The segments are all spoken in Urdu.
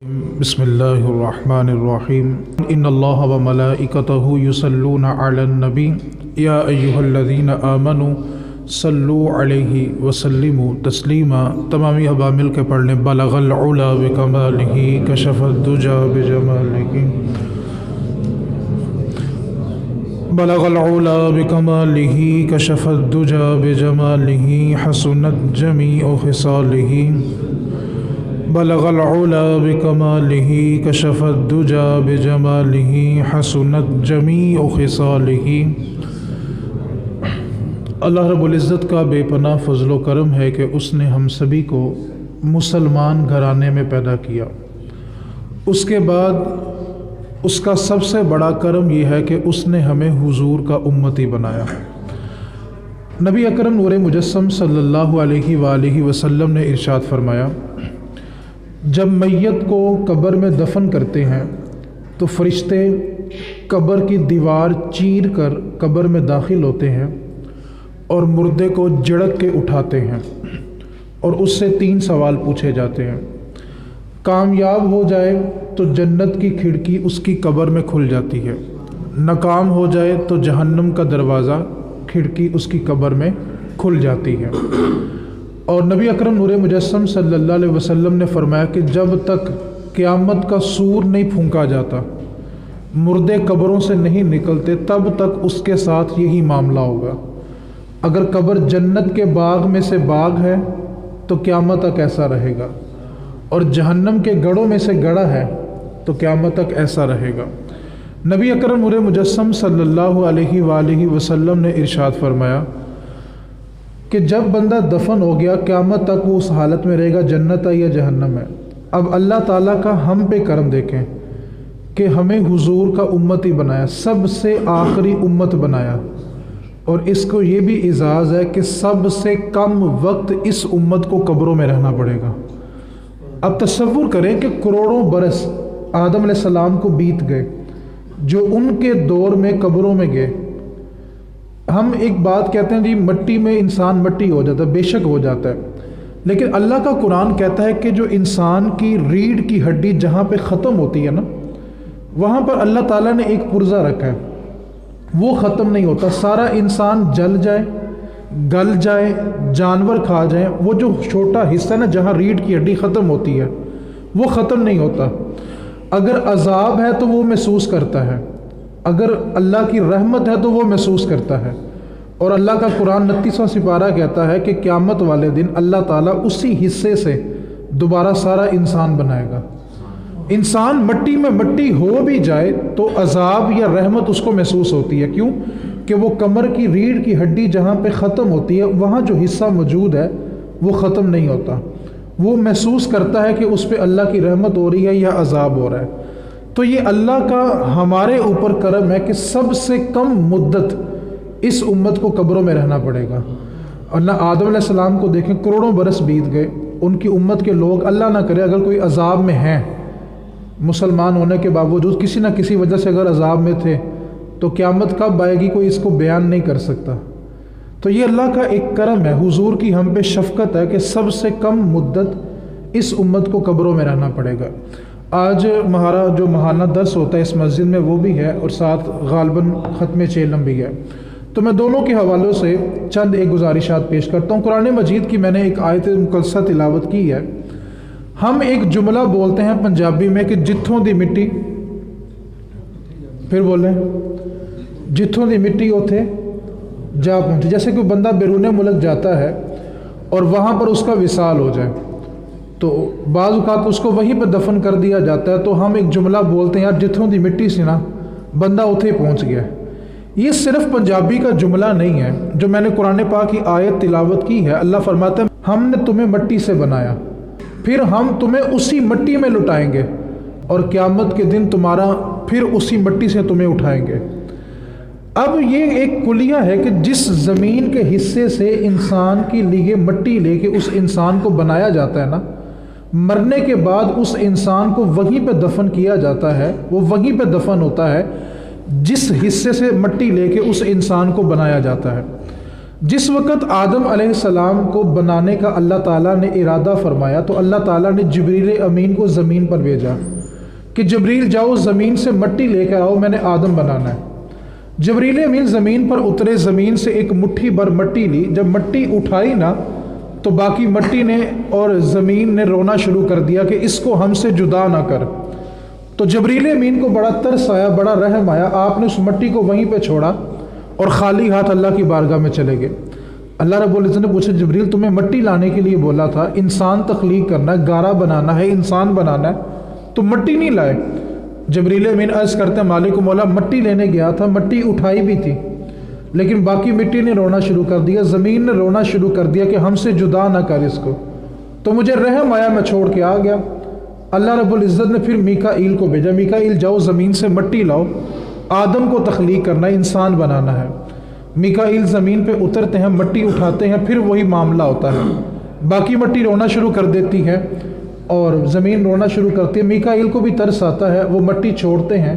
بسم اللہ الرحمن الرحیم ان اللہ وملائکتہ یصلون علی النبی یا ایہا الذین آمنوا صلوا علیہ وسلموا تسلیما۔ تمامی احباب مل کے پڑھ لیں۔ بلغ العلا بکمالہ کشف الدجی بجمالہ، بلغ العلا بکمالہ کشف الدجی بجمالہ، حسنت جمیع خصالہ، بلغ العلا بکمالہ کشف الدجی بجمالہ، حسنت جمیع خصالہ۔ اللہ رب العزت کا بے پناہ فضل و کرم ہے کہ اس نے ہم سبھی کو مسلمان گھرانے میں پیدا کیا۔ اس کے بعد اس کا سب سے بڑا کرم یہ ہے کہ اس نے ہمیں حضور کا امتی بنایا۔ نبی اکرم نور مجسم صلی اللہ علیہ وآلہ وسلم نے ارشاد فرمایا، جب میت کو قبر میں دفن کرتے ہیں تو فرشتے قبر کی دیوار چیر کر قبر میں داخل ہوتے ہیں اور مردے کو جھڑک کے اٹھاتے ہیں اور اس سے 3 سوال پوچھے جاتے ہیں۔ کامیاب ہو جائے تو جنت کی کھڑکی اس کی قبر میں کھل جاتی ہے، ناکام ہو جائے تو جہنم کا دروازہ کھڑکی اس کی قبر میں کھل جاتی ہے۔ اور نبی اکرم نور مجسم صلی اللہ علیہ وسلم نے فرمایا کہ جب تک قیامت کا سور نہیں پھونکا جاتا، مردے قبروں سے نہیں نکلتے، تب تک اس کے ساتھ یہی معاملہ ہوگا۔ اگر قبر جنت کے باغ میں سے باغ ہے تو قیامت تک ایسا رہے گا، اور جہنم کے گڑھوں میں سے گڑھا ہے تو قیامت تک ایسا رہے گا۔ نبی اکرم نور مجسم صلی اللہ علیہ وآلہ وسلم نے ارشاد فرمایا کہ جب بندہ دفن ہو گیا، قیامت تک وہ اس حالت میں رہے گا جنت ہے یا جہنم ہے۔ اب اللہ تعالیٰ کا ہم پہ کرم دیکھیں کہ ہمیں حضور کا امتی بنایا، سب سے آخری امت بنایا، اور اس کو یہ بھی اعزاز ہے کہ سب سے کم وقت اس امت کو قبروں میں رہنا پڑے گا۔ اب تصور کریں کہ کروڑوں برس آدم علیہ السلام کو بیت گئے، جو ان کے دور میں قبروں میں گئے۔ ہم ایک بات کہتے ہیں جی مٹی میں انسان مٹی ہو جاتا ہے، بے شک ہو جاتا ہے، لیکن اللہ کا قرآن کہتا ہے کہ جو انسان کی ریڑھ کی ہڈی جہاں پہ ختم ہوتی ہے نا، وہاں پر اللہ تعالیٰ نے ایک پرزہ رکھا ہے، وہ ختم نہیں ہوتا۔ سارا انسان جل جائے، گل جائے، جانور کھا جائیں، وہ جو چھوٹا حصہ ہے نا جہاں ریڑھ کی ہڈی ختم ہوتی ہے وہ ختم نہیں ہوتا۔ اگر عذاب ہے تو وہ محسوس کرتا ہے، اگر اللہ کی رحمت ہے تو وہ محسوس کرتا ہے۔ اور اللہ کا قرآن 29واں سپارہ کہتا ہے کہ قیامت والے دن اللہ تعالیٰ اسی حصے سے دوبارہ سارا انسان بنائے گا۔ انسان مٹی میں مٹی ہو بھی جائے تو عذاب یا رحمت اس کو محسوس ہوتی ہے۔ کیوں؟ کہ وہ کمر کی ریڑھ کی ہڈی جہاں پہ ختم ہوتی ہے وہاں جو حصہ موجود ہے وہ ختم نہیں ہوتا، وہ محسوس کرتا ہے کہ اس پہ اللہ کی رحمت ہو رہی ہے یا عذاب ہو رہا ہے۔ تو یہ اللہ کا ہمارے اوپر کرم ہے کہ سب سے کم مدت اس امت کو قبروں میں رہنا پڑے گا۔ اللہ آدم علیہ السلام کو دیکھیں، کروڑوں برس بیت گئے، ان کی امت کے لوگ اللہ نہ کرے اگر کوئی عذاب میں ہیں، مسلمان ہونے کے باوجود کسی نہ کسی وجہ سے اگر عذاب میں تھے، تو قیامت کب آئے گی کوئی اس کو بیان نہیں کر سکتا۔ تو یہ اللہ کا ایک کرم ہے، حضور کی ہم پہ شفقت ہے کہ سب سے کم مدت اس امت کو قبروں میں رہنا پڑے گا۔ آج ہمارا جو ماہانہ درس ہوتا ہے اس مسجد میں وہ بھی ہے، اور ساتھ غالباً ختم چیلم بھی ہے، تو میں دونوں کے حوالوں سے چند ایک گزارشات پیش کرتا ہوں۔ قرآن مجید کی میں نے ایک آیت مقدسہ تلاوت کی ہے۔ ہم ایک جملہ بولتے ہیں پنجابی میں کہ جتھوں دی مٹی، پھر بولیں جتھوں دی مٹی اوتھے جا پہنچے۔ جیسے کوئی بندہ بیرون ملک جاتا ہے اور وہاں پر اس کا وصال ہو جائے تو بعض اوقات اس کو وہیں پہ دفن کر دیا جاتا ہے، تو ہم ایک جملہ بولتے ہیں یار جتھوں دی مٹی سی نا بندہ اتھے پہنچ گیا ہے۔ یہ صرف پنجابی کا جملہ نہیں ہے، جو میں نے قرآن پاک کی آیت تلاوت کی ہے، اللہ فرماتا ہے ہم نے تمہیں مٹی سے بنایا، پھر ہم تمہیں اسی مٹی میں لٹائیں گے، اور قیامت کے دن تمہارا پھر اسی مٹی سے تمہیں اٹھائیں گے۔ اب یہ ایک کلیہ ہے کہ جس زمین کے حصے سے انسان کے لیے مٹی لے کے اس انسان کو بنایا جاتا ہے نا، مرنے کے بعد اس انسان کو وہیں پہ دفن کیا جاتا ہے، وہ وہیں پہ دفن ہوتا ہے جس حصے سے مٹی لے کے اس انسان کو بنایا جاتا ہے۔ جس وقت آدم علیہ السلام کو بنانے کا اللہ تعالیٰ نے ارادہ فرمایا تو اللہ تعالیٰ نے جبریل امین کو زمین پر بھیجا کہ جبریل جاؤ زمین سے مٹی لے کر آؤ، میں نے آدم بنانا ہے۔ جبریل امین زمین پر اترے، زمین سے ایک مٹھی بھر مٹی لی، جب مٹی اٹھائی نا تو باقی مٹی نے اور زمین نے رونا شروع کر دیا کہ اس کو ہم سے جدا نہ کر۔ تو جبریل امین کو بڑا ترس آیا، بڑا رحم آیا، آپ نے اس مٹی کو وہیں پہ چھوڑا اور خالی ہاتھ اللہ کی بارگاہ میں چلے گئے۔ اللہ رب العزت نے پوچھا جبریل تمہیں مٹی لانے کے لیے بولا تھا، انسان تخلیق کرنا ہے، گارا بنانا ہے، انسان بنانا ہے، تو مٹی نہیں لائے؟ جبریل امین عرض کرتے ہیں مالک و مولا مٹی لینے گیا تھا، مٹی اٹھائی بھی تھی، لیکن باقی مٹی نے رونا شروع کر دیا، زمین نے رونا شروع کر دیا کہ ہم سے جدا نہ کر اس کو، تو مجھے رحم آیا، میں چھوڑ کے آ گیا۔ اللہ رب العزت نے پھر میکائیل کو بھیجا، میکائیل جاؤ زمین سے مٹی لاؤ، آدم کو تخلیق کرنا ہے، انسان بنانا ہے۔ میکائیل زمین پہ اترتے ہیں، مٹی اٹھاتے ہیں، پھر وہی معاملہ ہوتا ہے، باقی مٹی رونا شروع کر دیتی ہے اور زمین رونا شروع کرتی ہے۔ میکائیل کو بھی ترس آتا ہے، وہ مٹی چھوڑتے ہیں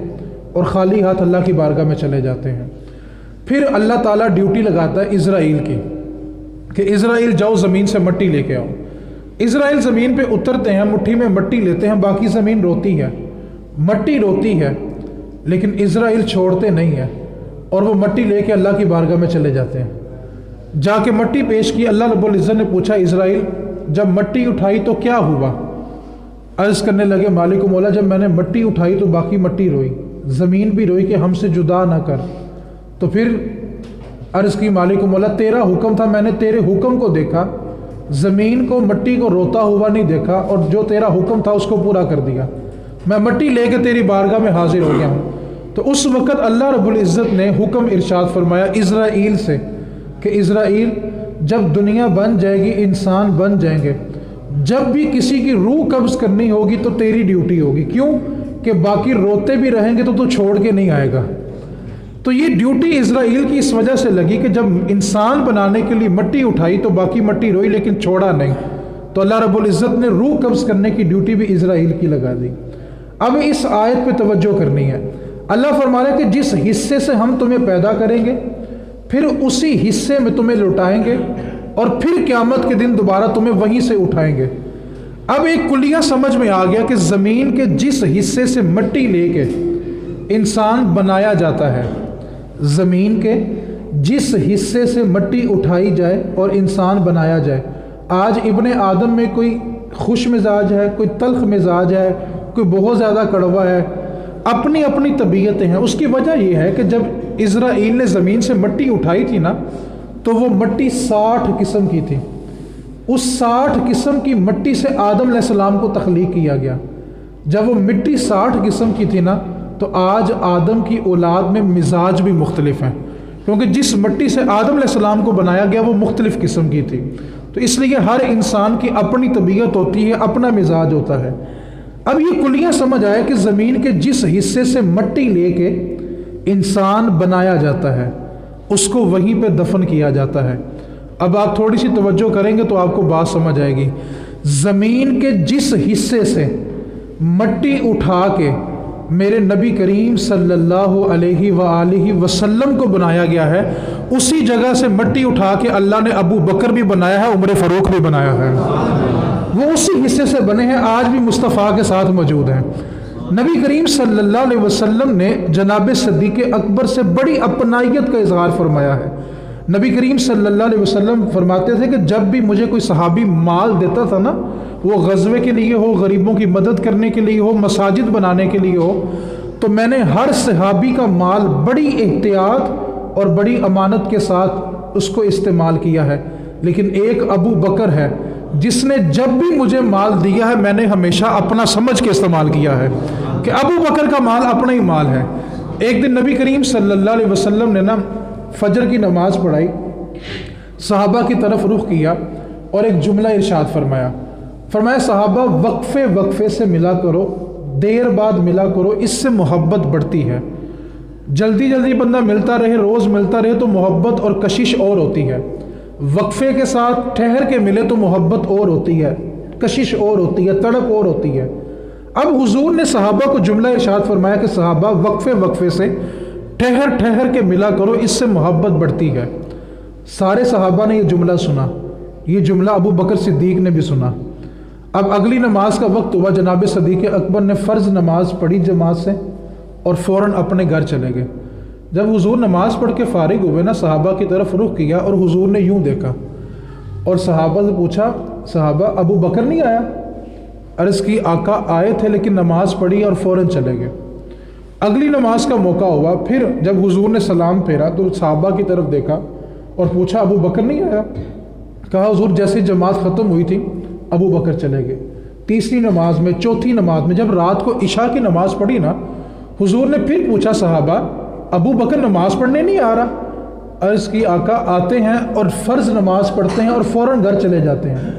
اور خالی ہاتھ اللہ کی بارگاہ میں چلے جاتے ہیں۔ پھر اللہ تعالیٰ ڈیوٹی لگاتا ہے اسرائیل کی کہ اسرائیل جاؤ زمین سے مٹی لے کے آؤ۔ اسرائیل زمین پہ اترتے ہیں، مٹھی میں مٹی لیتے ہیں، باقی زمین روتی ہے، مٹی روتی ہے، لیکن اسرائیل چھوڑتے نہیں ہیں اور وہ مٹی لے کے اللہ کی بارگاہ میں چلے جاتے ہیں۔ جا کے مٹی پیش کی، اللہ رب العزت نے پوچھا اسرائیل جب مٹی اٹھائی تو کیا ہوا؟ عرض کرنے لگے مالک و مولا جب میں نے مٹی اٹھائی تو باقی مٹی روئی، زمین بھی روئی کہ ہم سے جدا نہ کر۔ تو پھر عرض کی مالک و مولا تیرا حکم تھا، میں نے تیرے حکم کو دیکھا، زمین کو مٹی کو روتا ہوا نہیں دیکھا، اور جو تیرا حکم تھا اس کو پورا کر دیا، میں مٹی لے کے تیری بارگاہ میں حاضر ہو گیا ہوں۔ تو اس وقت اللہ رب العزت نے حکم ارشاد فرمایا اسرائیل سے کہ اسرائیل جب دنیا بن جائے گی، انسان بن جائیں گے، جب بھی کسی کی روح قبض کرنی ہوگی تو تیری ڈیوٹی ہوگی، کیوں کہ باقی روتے بھی رہیں گے تو چھوڑ کے نہیں آئے گا۔ تو یہ ڈیوٹی اسرائیل کی اس وجہ سے لگی کہ جب انسان بنانے کے لیے مٹی اٹھائی تو باقی مٹی روئی لیکن چھوڑا نہیں، تو اللہ رب العزت نے روح قبض کرنے کی ڈیوٹی بھی اسرائیل کی لگا دی۔ اب اس آیت پہ توجہ کرنی ہے۔ اللہ فرما رہا ہے کہ جس حصے سے ہم تمہیں پیدا کریں گے پھر اسی حصے میں تمہیں لٹائیں گے اور پھر قیامت کے دن دوبارہ تمہیں وہیں سے اٹھائیں گے۔ اب ایک کلیہ سمجھ میں آ گیا کہ زمین کے جس حصے سے مٹی لے کے انسان بنایا جاتا ہے، زمین کے جس حصے سے مٹی اٹھائی جائے اور انسان بنایا جائے۔ آج ابن آدم میں کوئی خوش مزاج ہے، کوئی تلخ مزاج ہے، کوئی بہت زیادہ کڑوا ہے، اپنی اپنی طبیعتیں ہیں۔ اس کی وجہ یہ ہے کہ جب اسرائیل نے زمین سے مٹی اٹھائی تھی نا تو وہ مٹی 60 قسم کی تھی، اس 60 قسم کی مٹی سے آدم علیہ السلام کو تخلیق کیا گیا۔ جب وہ مٹی 60 قسم کی تھی نا تو آج آدم کی اولاد میں مزاج بھی مختلف ہیں، کیونکہ جس مٹی سے آدم علیہ السلام کو بنایا گیا وہ مختلف قسم کی تھی۔ تو اس لیے ہر انسان کی اپنی طبیعت ہوتی ہے، اپنا مزاج ہوتا ہے۔ اب یہ کلیہ سمجھ آیا کہ زمین کے جس حصے سے مٹی لے کے انسان بنایا جاتا ہے اس کو وہیں پہ دفن کیا جاتا ہے۔ اب آپ تھوڑی سی توجہ کریں گے تو آپ کو بات سمجھ آئے گی۔ زمین کے جس حصے سے مٹی اٹھا کے میرے نبی کریم صلی اللہ علیہ وآلہ وسلم کو بنایا گیا ہے، اسی جگہ سے مٹی اٹھا کے اللہ نے ابو بکر بھی بنایا ہے، عمر فاروق بھی بنایا ہے، وہ اسی حصے سے بنے ہیں، آج بھی مصطفیٰ کے ساتھ موجود ہیں۔ نبی کریم صلی اللہ علیہ وسلم نے جناب صدیق اکبر سے بڑی اپنائیت کا اظہار فرمایا ہے۔ نبی کریم صلی اللہ علیہ وسلم فرماتے تھے کہ جب بھی مجھے کوئی صحابی مال دیتا تھا نا، وہ غزوے کے لیے ہو، غریبوں کی مدد کرنے کے لیے ہو، مساجد بنانے کے لیے ہو، تو میں نے ہر صحابی کا مال بڑی احتیاط اور بڑی امانت کے ساتھ اس کو استعمال کیا ہے، لیکن ایک ابو بکر ہے جس نے جب بھی مجھے مال دیا ہے میں نے ہمیشہ اپنا سمجھ کے استعمال کیا ہے، کہ ابو بکر کا مال اپنا ہی مال ہے۔ ایک دن نبی کریم صلی اللہ علیہ وسلم نے نا فجر کی نماز پڑھائی، صحابہ کی طرف رخ کیا اور ایک جملہ ارشاد فرمایا صحابہ وقفے وقفے سے ملا کرو، دیر بعد ملا کرو، اس سے محبت بڑھتی ہے۔ جلدی جلدی بندہ ملتا رہے، روز ملتا رہے تو محبت اور کشش اور ہوتی ہے، وقفے کے ساتھ ٹھہر کے ملے تو محبت اور ہوتی ہے، کشش اور ہوتی ہے، تڑپ اور ہوتی ہے۔ اب حضور نے صحابہ کو جملہ ارشاد فرمایا کہ صحابہ وقفے وقفے سے ٹھہر ٹھہر کے ملا کرو، اس سے محبت بڑھتی ہے۔ سارے صحابہ نے یہ جملہ سنا، یہ جملہ ابو بکر صدیق نے بھی سنا۔ اب اگلی نماز کا وقت ہوا، جناب صدیق اکبر نے فرض نماز پڑھی جماعت سے اور فوراً اپنے گھر چلے گئے۔ جب حضور نماز پڑھ کے فارغ ہوئے نا، صحابہ کی طرف رخ کیا اور حضور نے یوں دیکھا اور صحابہ سے پوچھا، صحابہ ابو بکر نہیں آیا؟ عرض کی آقا آئے تھے لیکن نماز پڑھی اور فوراً چلے گئے۔ اگلی نماز کا موقع ہوا، پھر جب حضور نے سلام پھیرا تو صحابہ کی طرف دیکھا اور پوچھا ابو بکر نہیں آیا؟ کہا حضور جیسے جماعت ختم ہوئی تھی ابو بکر چلے گئے۔ تیسری نماز میں، چوتھی نماز میں، جب رات کو عشاء کی نماز پڑھی نا، حضور نے پھر پوچھا صحابہ ابو بکر نماز پڑھنے نہیں آ رہا؟ عرض کی آقا آتے ہیں اور فرض نماز پڑھتے ہیں اور فوراً گھر چلے جاتے ہیں۔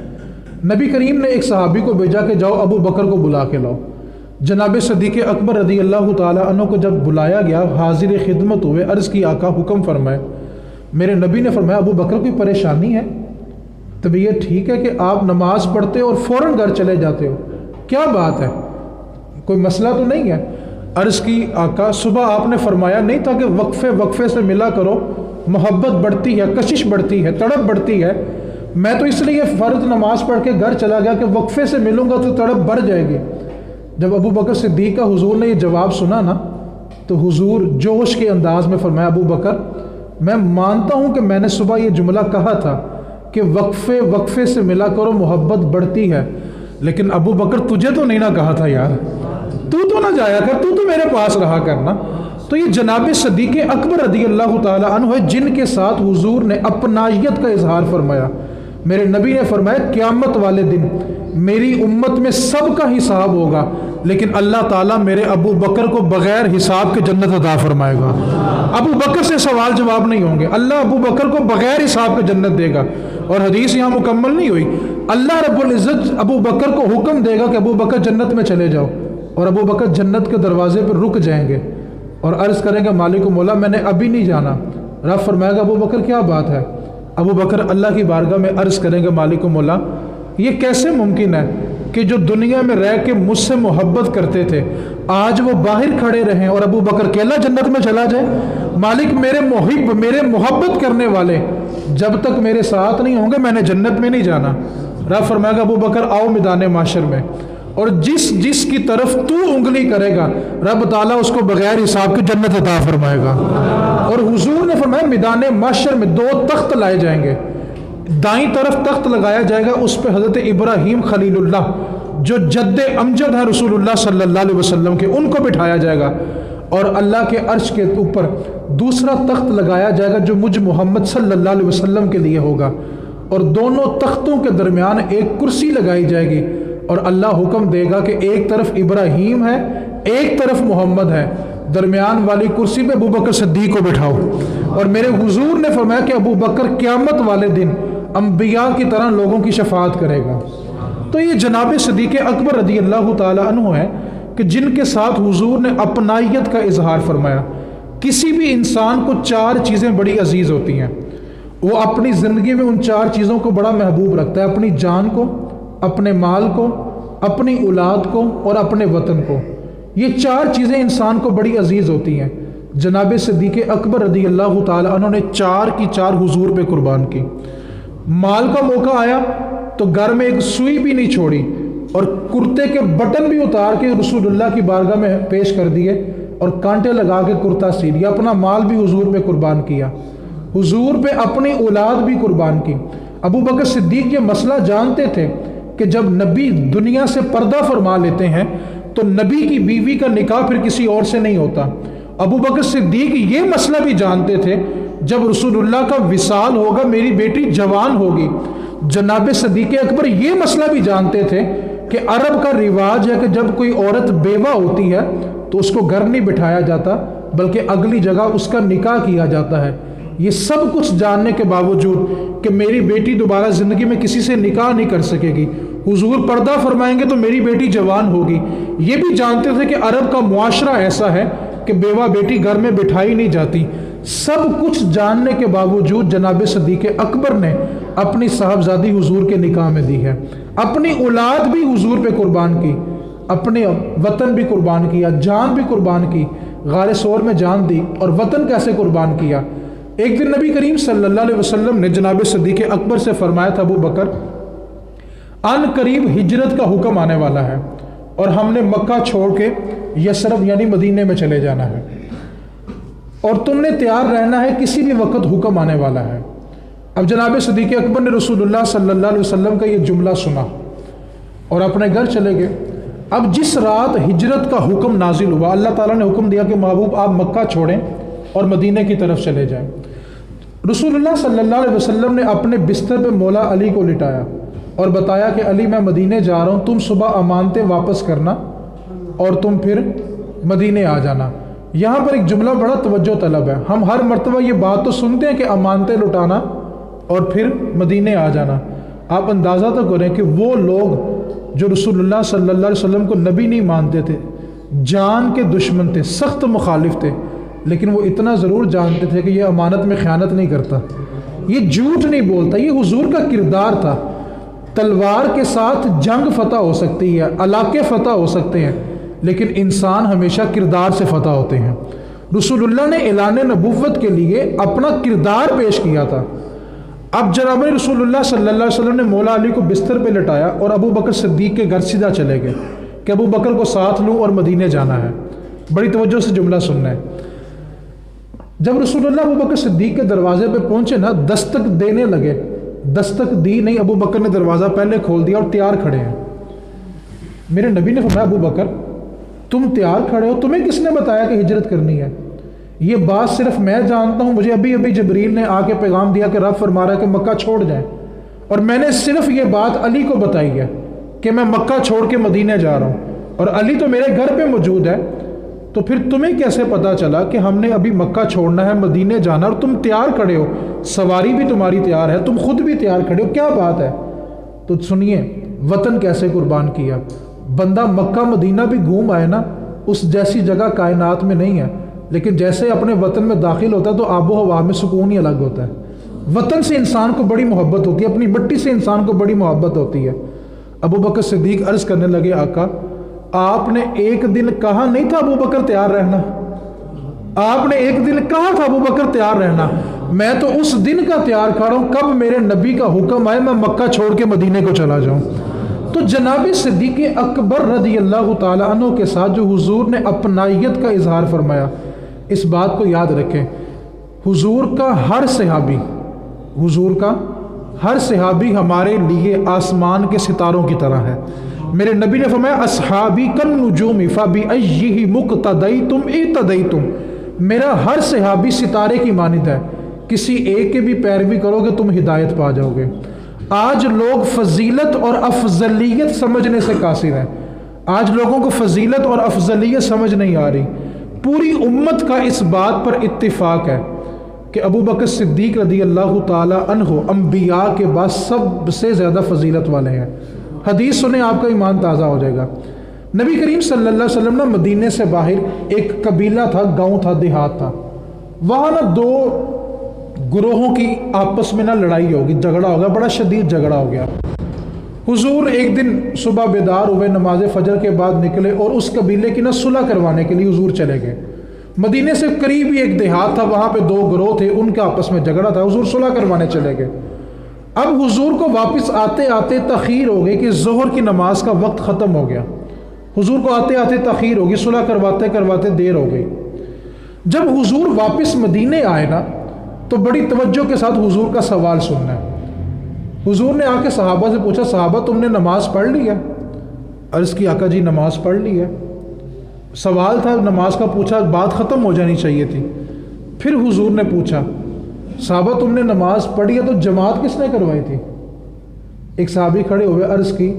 نبی کریم نے ایک صحابی کو بھیجا کہ جاؤ ابو بکر کو بلا کے لاؤ۔ جناب صدیق اکبر رضی اللہ تعالیٰ عنہ کو جب بلایا گیا، حاضر خدمت ہوئے، عرض کی آقا حکم فرمائے۔ میرے نبی نے فرمایا ابو بکر کوئی پریشانی ہے؟ طبیعت ٹھیک ہے کہ آپ نماز پڑھتے اور فوراً گھر چلے جاتے ہو، کیا بات ہے، کوئی مسئلہ تو نہیں ہے؟ عرض کی آقا صبح آپ نے فرمایا نہیں تھا کہ وقفے وقفے سے ملا کرو، محبت بڑھتی ہے، کشش بڑھتی ہے، تڑپ بڑھتی ہے؟ میں تو اس لیے فرض نماز پڑھ کے گھر چلا گیا کہ وقفے سے ملوں گا تو تڑپ بڑھ جائے گی۔ جب ابو بکر صدیق کا حضور نے یہ جواب سنا نا، تو حضور جوش کے انداز میں فرمایا ابو بکر میں مانتا ہوں کہ میں نے صبح یہ جملہ کہا تھا کہ وقفے وقفے سے ملا کرو، محبت بڑھتی ہے، لیکن ابو بکر تجھے تو نہیں نہ کہا تھا یار، تو نہ جایا کر، تو میرے پاس رہا کرنا۔ تو یہ جناب صدیق اکبر رضی اللہ تعالیٰ عنہ ہے جن کے ساتھ حضور نے اپنائیت کا اظہار فرمایا۔ میرے نبی نے فرمایا قیامت والے دن میری امت میں سب کا حساب ہوگا، لیکن اللہ تعالیٰ میرے ابو بکر کو بغیر حساب کے جنت عطا فرمائے گا۔ ابو بکر سے سوال جواب نہیں ہوں گے، اللہ ابو بکر کو بغیر حساب کے جنت دے گا۔ اور حدیث یہاں مکمل نہیں ہوئی، اللہ رب العزت ابو بکر کو حکم دے گا کہ ابو بکر جنت میں چلے جاؤ، اور ابو بکر جنت کے دروازے پر رک جائیں گے اور عرض کریں گے مالک و مولا میں نے ابھی نہیں جانا۔ رب فرمائے گا ابو بکر کیا بات ہے؟ ابو بکر اللہ کی بارگاہ میں عرض کریں گے مالک و مولا یہ کیسے ممکن ہے کہ جو دنیا میں رہ کے مجھ سے محبت کرتے تھے آج وہ باہر کھڑے رہیں اور ابو بکر اکیلا جنت میں چلا جائے؟ مالک میرے محب، میرے محبت کرنے والے جب تک میرے ساتھ نہیں ہوں گے میں نے جنت میں نہیں جانا۔ رب فرمائے گا ابو بکر آؤ میدان معاشر میں، اور جس جس کی طرف تو انگلی کرے گا رب تعالیٰ اس کو بغیر حساب کی جنت عطا فرمائے گا۔ اور حضور نے فرمایا میدان معاشر میں 2 تخت لائے جائیں گے، دائیں طرف تخت لگایا جائے گا، اس پہ حضرت ابراہیم خلیل اللہ جو جد امجد ہے رسول اللہ صلی اللہ علیہ وسلم کے، ان کو بٹھایا جائے گا، اور اللہ کے عرش کے اوپر دوسرا تخت لگایا جائے گا جو مجھ محمد صلی اللہ علیہ وسلم کے لیے ہوگا، اور دونوں تختوں کے درمیان ایک کرسی لگائی جائے گی، اور اللہ حکم دے گا کہ ایک طرف ابراہیم ہے ایک طرف محمد ہے، درمیان والی کرسی پہ ابو بکر صدیق کو بٹھاؤ۔ اور میرے حضور نے فرمایا کہ ابو بکر قیامت والے دن انبیاء کی طرح لوگوں کی شفاعت کرے گا۔ تو یہ جناب صدیق اکبر رضی اللہ تعالی عنہ ہے کہ جن کے ساتھ حضور نے اپنائیت کا اظہار فرمایا۔ کسی بھی انسان کو 4 چیزیں بڑی عزیز ہوتی ہیں، وہ اپنی زندگی میں ان 4 چیزوں کو بڑا محبوب رکھتا ہے، اپنی جان کو، اپنے مال کو، اپنی اولاد کو اور اپنے وطن کو۔ یہ 4 چیزیں انسان کو بڑی عزیز ہوتی ہیں۔ جناب صدیق اکبر رضی اللہ تعالی عنہ نے 4 کی 4 حضور پہ قربان کی۔ مال کا موقع آیا تو گھر میں ایک سوئی بھی نہیں چھوڑی، اور کرتے کے بٹن بھی اتار کے رسول اللہ کی بارگاہ میں پیش کر دیے، اور کانٹے لگا کے کرتا سی لیا، اپنا مال بھی حضور پہ قربان کیا، حضور پہ اپنی اولاد بھی قربان کی۔ ابو بکر صدیق یہ مسئلہ جانتے تھے کہ جب نبی دنیا سے پردہ فرما لیتے ہیں تو نبی کی بیوی کا نکاح پھر کسی اور سے نہیں ہوتا۔ ابو بکر صدیق یہ مسئلہ بھی جانتے تھے جب رسول اللہ کا وصال ہوگا میری بیٹی جوان ہوگی۔ جناب صدیق اکبر یہ مسئلہ بھی جانتے تھے کہ عرب کا رواج ہے کہ جب کوئی عورت بیوہ ہوتی ہے تو اس کو گھر نہیں بٹھایا جاتا بلکہ اگلی جگہ اس کا نکاح کیا جاتا ہے۔ یہ سب کچھ جاننے کے باوجود کہ میری بیٹی دوبارہ زندگی میں کسی سے نکاح نہیں کر سکے گی، حضور پردہ فرمائیں گے تو میری بیٹی جوان ہوگی، یہ بھی جانتے تھے کہ عرب کا معاشرہ ایسا ہے کہ بیوہ بیٹی گھر میں بٹھائی نہیں جاتی۔ سب کچھ جاننے کے باوجود جناب صدیق اکبر نے اپنی صاحبزادی حضور کے نکاح میں دی ہے، اپنی اولاد بھی حضور پہ قربان کی، اپنے وطن بھی قربان کیا، جان بھی قربان کی، غار ثور میں جان دی، اور وطن کیسے قربان کیا؟ ایک دن نبی کریم صلی اللہ علیہ وسلم نے جناب صدیق اکبر سے فرمایا تھا ابو بکر ان قریب ہجرت کا حکم آنے والا ہے اور ہم نے مکہ چھوڑ کے یثرب یعنی مدینے میں چلے جانا ہے اور تم نے تیار رہنا ہے، کسی بھی وقت حکم آنے والا ہے۔ اب جناب صدیق اکبر نے رسول اللہ صلی اللہ علیہ وسلم کا یہ جملہ سنا اور اپنے گھر چلے گئے۔ اب جس رات ہجرت کا حکم نازل ہوا، اللہ تعالیٰ نے حکم دیا کہ محبوب آپ مکہ چھوڑیں اور مدینے کی طرف چلے جائیں۔ رسول اللہ صلی اللہ علیہ وسلم نے اپنے بستر پہ مولا علی کو لٹایا اور بتایا کہ علی میں مدینے جا رہا ہوں، تم صبح امانتیں واپس کرنا اور تم پھر مدینے آ جانا۔ یہاں پر ایک جملہ بڑا توجہ طلب ہے۔ ہم ہر مرتبہ یہ بات تو سنتے ہیں کہ امانتیں لٹانا اور پھر مدینے آ جانا۔ آپ اندازہ تو کریں کہ وہ لوگ جو رسول اللہ صلی اللہ علیہ وسلم کو نبی نہیں مانتے تھے، جان کے دشمن تھے، سخت مخالف تھے، لیکن وہ اتنا ضرور جانتے تھے کہ یہ امانت میں خیانت نہیں کرتا، یہ جھوٹ نہیں بولتا، یہ حضور کا کردار تھا۔ تلوار کے ساتھ جنگ فتح ہو سکتی ہے، علاقے فتح ہو سکتے ہیں، لیکن انسان ہمیشہ کردار سے فتح ہوتے ہیں۔ رسول اللہ نے اعلان نبوت کے لیے اپنا کردار پیش کیا تھا۔ اب جناب رسول اللہ صلی اللہ علیہ وسلم نے مولا علی کو بستر پہ لٹایا اور ابو بکر صدیق کے گھر سیدھا چلے گئے کہ ابو بکر کو ساتھ لوں اور مدینے جانا ہے۔ بڑی توجہ سے جملہ سننا ہے۔ جب رسول اللہ ابو بکر صدیق کے دروازے پہ پہنچے نا، دستک دینے لگے، دستک دی نہیں، ابو بکر نے دروازہ پہلے کھول دیا اور تیار کھڑے ہیں۔ میرے نبی نے فرمایا ابو بکر تم تیار کھڑے ہو، تمہیں کس نے بتایا کہ ہجرت کرنی ہے؟ یہ بات صرف میں جانتا ہوں، مجھے ابھی ابھی جبریل نے آ کے پیغام دیا کہ رب فرما رہا ہے کہ مکہ چھوڑ جائیں، اور میں نے صرف یہ بات علی کو بتائی ہے کہ میں مکہ چھوڑ کے مدینے جا رہا ہوں، اور علی تو میرے گھر پہ موجود ہے، تو پھر تمہیں کیسے پتا چلا کہ ہم نے ابھی مکہ چھوڑنا ہے، مدینے جانا، اور تم تیار کھڑے ہو، سواری بھی تمہاری تیار ہے، تم خود بھی تیار کھڑے ہو، کیا بات ہے؟ تو سنیے وطن کیسے قربان کیا۔ بندہ مکہ مدینہ بھی گھوم آئے نا، اس جیسی جگہ کائنات میں نہیں ہے، لیکن جیسے اپنے وطن میں داخل ہوتا ہے تو آب و ہوا میں سکون ہی الگ ہوتا ہے۔ وطن سے انسان کو بڑی محبت ہوتی ہے، اپنی مٹی سے انسان کو بڑی محبت ہوتی ہے۔ ابو بکر صدیق عرض کرنے لگے آقا آپ نے ایک دن کہا نہیں تھا ابو بکر تیار رہنا، آپ نے ایک دن کہا تھا ابو بکر تیار رہنا، میں تو اس دن کا تیار کھڑا ہوں کب میرے نبی کا حکم آئے میں مکہ چھوڑ کے مدینے کو چلا جاؤں۔ تو جناب صدیق اکبر رضی اللہ تعالی عنہ کے ساتھ جو حضور نے اپنائیت کا اظہار فرمایا، اس بات کو یاد رکھیں، حضور کا ہر صحابی ہمارے لیے آسمان کے ستاروں کی طرح ہے۔ میرے نبی نے فرمایا اصحابی کالنجوم فبأیہ مقتدیتم اہتدیتم، میرا ہر صحابی ستارے کی مانند ہے، کسی ایک کے بھی پیروی کرو گے تم ہدایت پا جاؤ گے۔ آج لوگ فضیلت اور افضلیت سمجھنے سے قاصر ہیں، آج لوگوں کو فضیلت اور افضلیت سمجھ نہیں آ رہی۔ پوری امت کا اس بات پر اتفاق ہے کہ ابو بکر صدیق رضی اللہ تعالی عنہ انبیاء کے بعد سب سے زیادہ فضیلت والے ہیں۔ حدیث سنیں آپ کا ایمان تازہ ہو جائے گا۔ نبی کریم صلی اللہ علیہ وسلم نے مدینے سے باہر ایک قبیلہ تھا، گاؤں تھا، دیہات تھا، وہاں نا دو گروہوں کی آپس میں نا لڑائی ہوگی، جھگڑا ہوگا، بڑا شدید جھگڑا ہو گیا۔ حضور ایک دن صبح بیدار ہوئے، نماز فجر کے بعد نکلے اور اس قبیلے کی نا صلح کروانے کے لیے حضور چلے گئے۔ مدینے سے قریب ہی ایک دیہات تھا، وہاں پہ دو گروہ تھے، ان کے آپس میں جھگڑا تھا، حضور صلح کروانے چلے گئے۔ اب حضور کو واپس آتے آتے تاخیر ہو گئی کہ ظہر کی نماز کا وقت ختم ہو گیا، حضور کو آتے آتے تاخیر ہو گئی، صلح کرواتے کرواتے دیر ہو گئی۔ جب حضور واپس مدینے آئے نا تو بڑی توجہ کے ساتھ حضور کا سوال سننا ہے۔ حضور نے آ کے صحابہ سے پوچھا صحابہ تم نے نماز پڑھ لی ہے؟ عرض کی آقا جی نماز پڑھ لی ہے۔ سوال تھا نماز کا، پوچھا، بات ختم ہو جانی چاہیے تھی۔ پھر حضور نے پوچھا صحابہ تم نے نماز پڑھی ہے تو جماعت کس نے کروائی تھی؟ ایک صحابی کھڑے ہوئے، عرض کی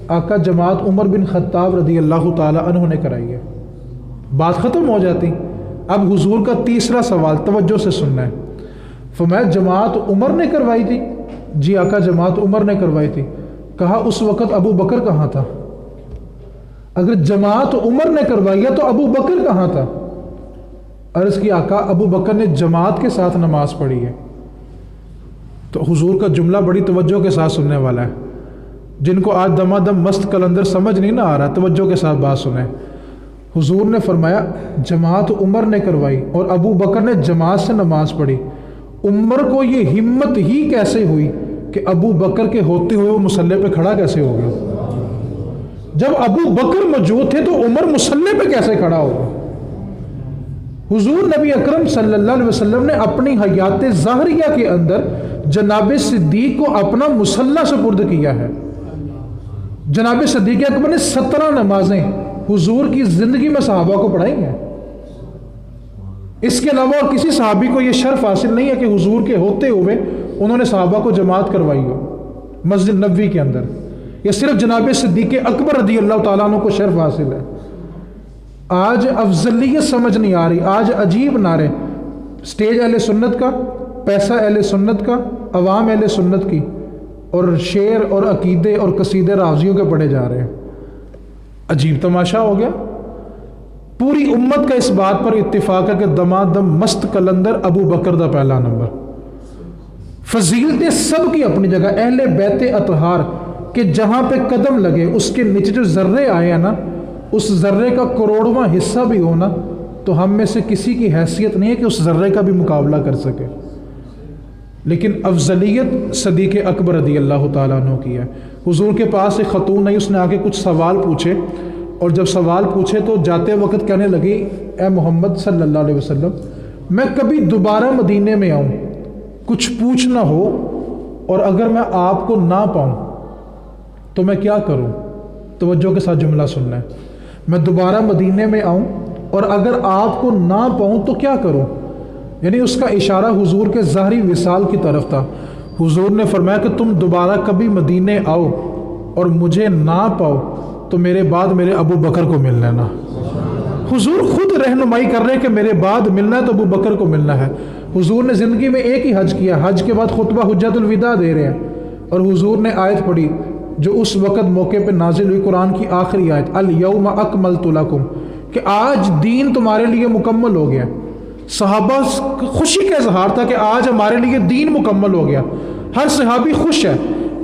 آقا جماعت عمر بن خطاب رضی اللہ تعالی عنہ نے کرائی ہے۔ بات ختم ہو جاتی۔ اب حضور کا تیسرا سوال توجہ سے سننا ہے۔ فرمایا جماعت عمر نے کروائی تھی؟ جی آقا جماعت عمر نے کروائی تھی۔ کہا اس وقت ابو بکر کہاں تھا؟ اگر جماعت عمر نے کروائی ہے تو ابو بکر کہاں تھا؟ عرض کی آقا ابو بکر نے جماعت کے ساتھ نماز پڑھی ہے۔ تو حضور کا جملہ بڑی توجہ کے ساتھ سننے والا ہے، جن کو آج دمادم مست کلندر سمجھ نہیں نہ آ رہا، توجہ کے ساتھ بات سنیں۔ حضور نے فرمایا جماعت عمر نے کروائی اور ابو بکر نے جماعت سے نماز پڑھی، عمر کو یہ ہمت ہی کیسے ہوئی کہ ابو بکر کے ہوتے ہوئے وہ مصلی پہ کھڑا کیسے ہو گیا؟ جب ابو بکر موجود تھے تو عمر مصلی پہ کیسے کھڑا ہوگا؟ حضور نبی اکرم صلی اللہ علیہ وسلم نے اپنی حیات ظاہریہ کے اندر جناب صدیق کو اپنا مصلی سپرد کیا ہے۔ جناب صدیق اکبر نے 17 نمازیں حضور کی زندگی میں صحابہ کو پڑھائی ہیں۔ اس کے علاوہ اور کسی صحابی کو یہ شرف حاصل نہیں ہے کہ حضور کے ہوتے ہوئے انہوں نے صحابہ کو جماعت کروائی ہو مسجد نبوی کے اندر۔ یہ صرف جناب صدیق اکبر رضی اللہ تعالیٰ عنہ کو شرف حاصل ہے۔ آج افضلیت سمجھ نہیں آ رہی، آج عجیب نعرے، سٹیج اہل سنت کا، پیسہ اہل سنت کا، عوام اہل سنت کی، اور شعر اور عقیدے اور قصیدے راضیوں کے پڑھے جا رہے ہیں۔ عجیب تماشا ہو گیا۔ پوری امت کا اس بات پر اتفاق ہے کہ دمادم مست کلندر ابو بکر دا پہلا نمبر۔ فضیلتیں سب کی اپنی جگہ، اہل بیت اطہار کہ جہاں پہ قدم لگے اس کے نیچے جو ذرے آئے ہیں نا، اس ذرے کا کروڑواں حصہ بھی ہونا تو ہم میں سے کسی کی حیثیت نہیں ہے کہ اس ذرے کا بھی مقابلہ کر سکے۔ لیکن افضلیت صدیق اکبر رضی اللہ تعالیٰ عنہ کی ہے۔ حضور کے پاس ایک خاتون آئی، اس نے آ کے کچھ سوال پوچھے، اور جب سوال پوچھے تو جاتے وقت کہنے لگی، اے محمد صلی اللہ علیہ وسلم، میں کبھی دوبارہ مدینے میں آؤں، کچھ پوچھنا ہو اور اگر میں آپ کو نہ پاؤں تو میں کیا کروں؟ توجہ کے ساتھ جملہ سننا ہے۔ میں دوبارہ مدینے میں آؤں اور اگر آپ کو نہ پاؤں تو کیا کروں؟ یعنی اس کا اشارہ حضور کے ظاہری وصال کی طرف تھا۔ حضور نے فرمایا کہ تم دوبارہ کبھی مدینے آؤ اور مجھے نہ پاؤ تو میرے بعد میرے ابو بکر کو مل لینا۔ حضور خود رہنمائی کر رہے ہیں کہ میرے بعد ملنا ہے تو ابو بکر کو ملنا ہے۔ حضور نے زندگی میں ایک ہی حج کیا، حج کے بعد خطبہ حجت الوداع دے رہے ہیں، اور حضور نے آیت پڑھی جو اس وقت موقع پہ نازل ہوئی، قرآن کی آخری آیت، الیوم اکملت لکم، کہ آج دین تمہارے لیے مکمل ہو گیا۔ صحابہ خوشی کا اظہار تھا کہ آج ہمارے لیے دین مکمل ہو گیا۔ ہر صحابی خوش ہے